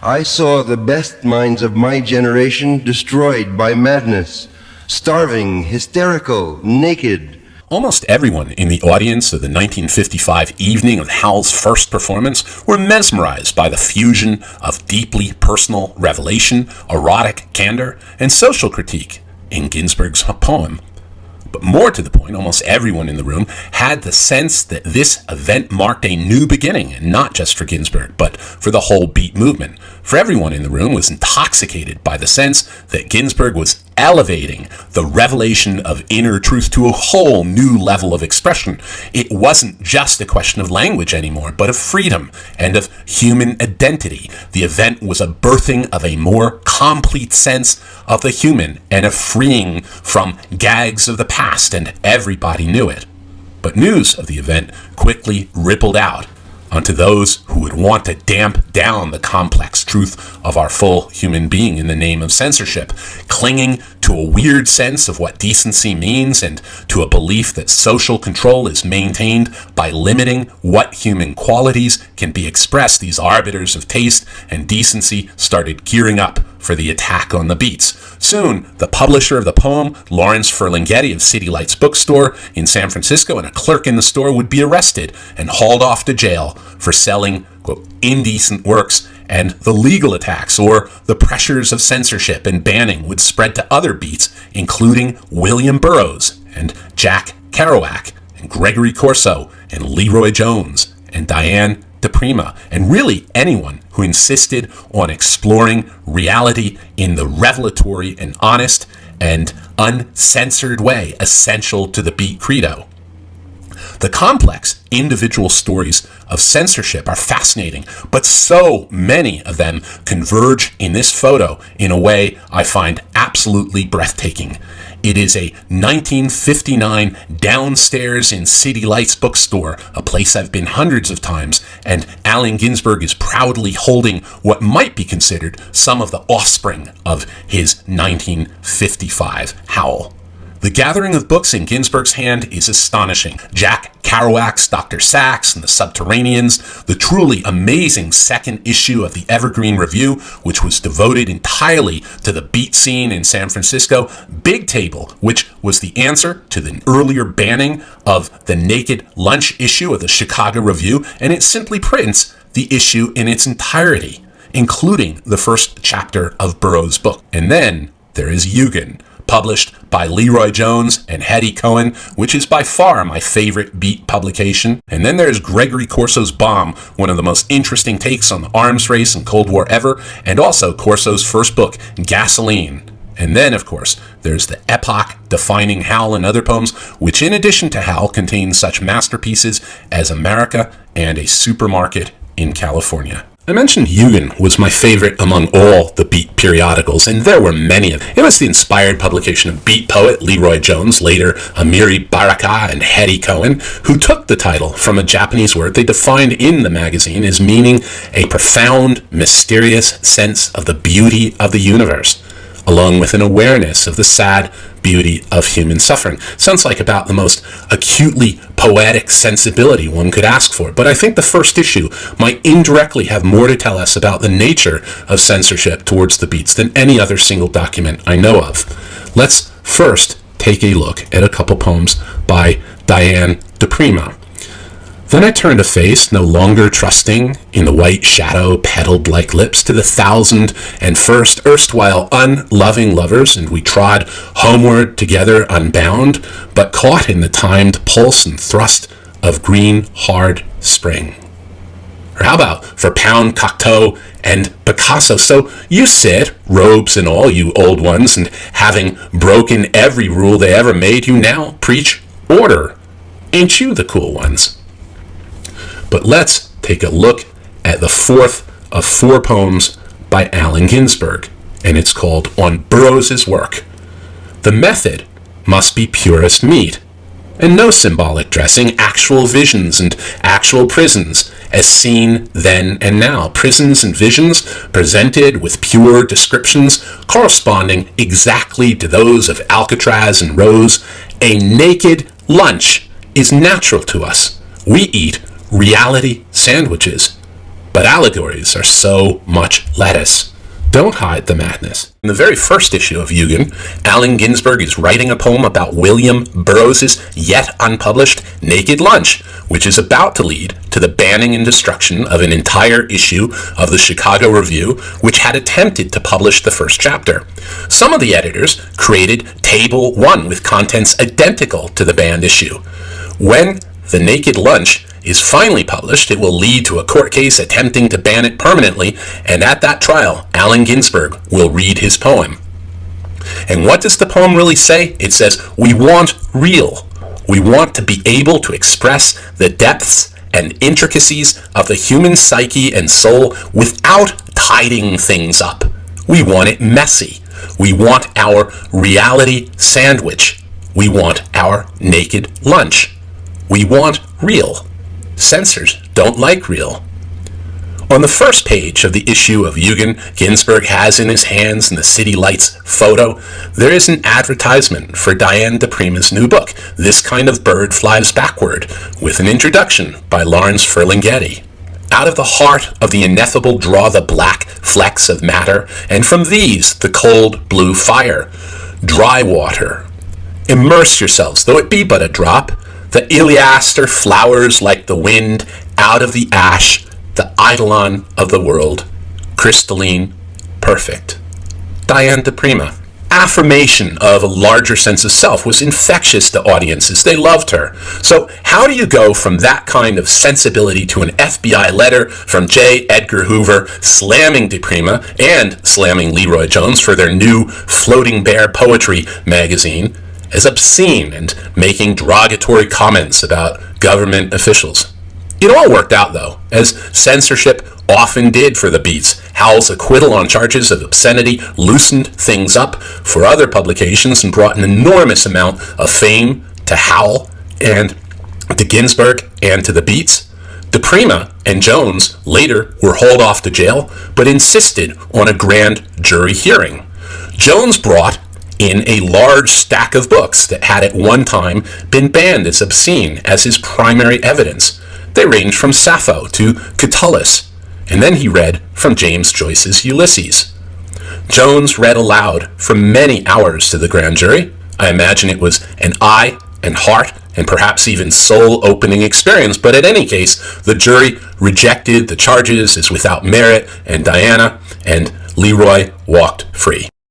I saw the best minds of my generation destroyed by madness, starving, hysterical, naked. Almost everyone in the audience of the 1955 evening of Howell's first performance were mesmerized by the fusion of deeply personal revelation, erotic candor, and social critique in Ginsberg's poem. But more to the point, almost everyone in the room had the sense that this event marked a new beginning, and not just for Ginsberg, but for the whole beat movement. For everyone in the room was intoxicated by the sense that Ginsberg was elevating the revelation of inner truth to a whole new level of expression. It wasn't just a question of language anymore, but of freedom and of human identity. The event was a birthing of a more complete sense of the human and a freeing from gags of the past, and everybody knew it. But news of the event quickly rippled out onto those who would want to damp down the complex truth of our full human being in the name of censorship, clinging to a weird sense of what decency means and to a belief that social control is maintained by limiting what human qualities can be expressed. These arbiters of taste and decency started gearing up for the attack on the beats. Soon, the publisher of the poem, Lawrence Ferlinghetti of City Lights Bookstore in San Francisco, and a clerk in the store would be arrested and hauled off to jail for selling, quote, indecent works, and the legal attacks or the pressures of censorship and banning would spread to other beats, including William Burroughs and Jack Kerouac and Gregory Corso and Leroy Jones and Diane di Prima, and really anyone who insisted on exploring reality in the revelatory and honest and uncensored way essential to the beat credo. The complex individual stories of censorship are fascinating, but so many of them converge in this photo in a way I find absolutely breathtaking. It is a 1959 downstairs in City Lights Bookstore, a place I've been hundreds of times, and Allen Ginsberg is proudly holding what might be considered some of the offspring of his 1955 Howl. The gathering of books in Ginsberg's hand is astonishing. Jack Kerouac's Dr. Sachs and the Subterraneans, the truly amazing second issue of the Evergreen Review, which was devoted entirely to the beat scene in San Francisco, Big Table, which was the answer to the earlier banning of the Naked Lunch issue of the Chicago Review, and it simply prints the issue in its entirety, including the first chapter of Burroughs' book. And then there is Eugen, published by Leroy Jones and Hetty Cohen, which is by far my favorite beat publication. And then there's Gregory Corso's Bomb, one of the most interesting takes on the arms race and Cold War ever, and also Corso's first book, Gasoline. And then, of course, there's the epoch-defining Howl and Other Poems, which in addition to Howl contains such masterpieces as America and A Supermarket in California. I mentioned Eugen was my favorite among all the beat periodicals, and there were many of them. It was the inspired publication of beat poet Leroy Jones, later Amiri Baraka and Hetty Cohen, who took the title from a Japanese word they defined in the magazine as meaning a profound, mysterious sense of the beauty of the universe, along with an awareness of the sad beauty of human suffering. Sounds like about the most acutely poetic sensibility one could ask for, but I think the first issue might indirectly have more to tell us about the nature of censorship towards the beats than any other single document I know of. Let's first take a look at a couple poems by Diane di Prima. Then I turned a face, no longer trusting in the white shadow petaled like lips, to the 1,001st erstwhile unloving lovers, and we trod homeward together unbound, but caught in the timed pulse and thrust of green, hard spring. Or how about for Pound, Cocteau, and Picasso? So you sit, robes and all, you old ones, and having broken every rule they ever made, you now preach order. Ain't you the cool ones? But let's take a look at the fourth of four poems by Allen Ginsberg, and it's called On Burroughs' Work. The method must be purest meat, and no symbolic dressing, actual visions and actual prisons, as seen then and now. Prisons and visions presented with pure descriptions corresponding exactly to those of Alcatraz and Rose. A naked lunch is natural to us. We eat reality sandwiches. But allegories are so much lettuce. Don't hide the madness. In the very first issue of Eugen, Allen Ginsberg is writing a poem about William Burroughs' yet unpublished Naked Lunch, which is about to lead to the banning and destruction of an entire issue of the Chicago Review, which had attempted to publish the first chapter. Some of the editors created Table 1 with contents identical to the banned issue. When the Naked Lunch is finally published, it will lead to a court case attempting to ban it permanently, and at that trial, Allen Ginsberg will read his poem. And what does the poem really say? It says, we want real. We want to be able to express the depths and intricacies of the human psyche and soul without tidying things up. We want it messy. We want our reality sandwich. We want our naked lunch. We want real. Censors don't like real. On the first page of the issue of Eugen, Ginsberg has in his hands in the City Lights photo, there is an advertisement for Diane di Prima's new book, This Kind of Bird Flies Backward, with an introduction by Lawrence Ferlinghetti. Out of the heart of the ineffable draw the black flecks of matter, and from these the cold blue fire. Dry water. Immerse yourselves, though it be but a drop. The Iliaster flowers like the wind out of the ash, the eidolon of the world, crystalline, perfect. Diane di Prima. Affirmation of a larger sense of self was infectious to audiences. They loved her. So how do you go from that kind of sensibility to an FBI letter from J. Edgar Hoover slamming di Prima and slamming Leroy Jones for their new Floating Bear Poetry magazine as obscene and making derogatory comments about government officials? It all worked out, though, as censorship often did for the Beats. Howell's acquittal on charges of obscenity loosened things up for other publications and brought an enormous amount of fame to Howell and to Ginsberg and to the Beats. Di Prima and Jones later were hauled off to jail, but insisted on a grand jury hearing. Jones brought in a large stack of books that had at one time been banned as obscene as his primary evidence. They ranged from Sappho to Catullus, and then he read from James Joyce's Ulysses. Jones read aloud for many hours to the grand jury. I imagine it was an eye and heart and perhaps even soul-opening experience, but in any case, the jury rejected the charges as without merit, and Diana and Leroy walked free.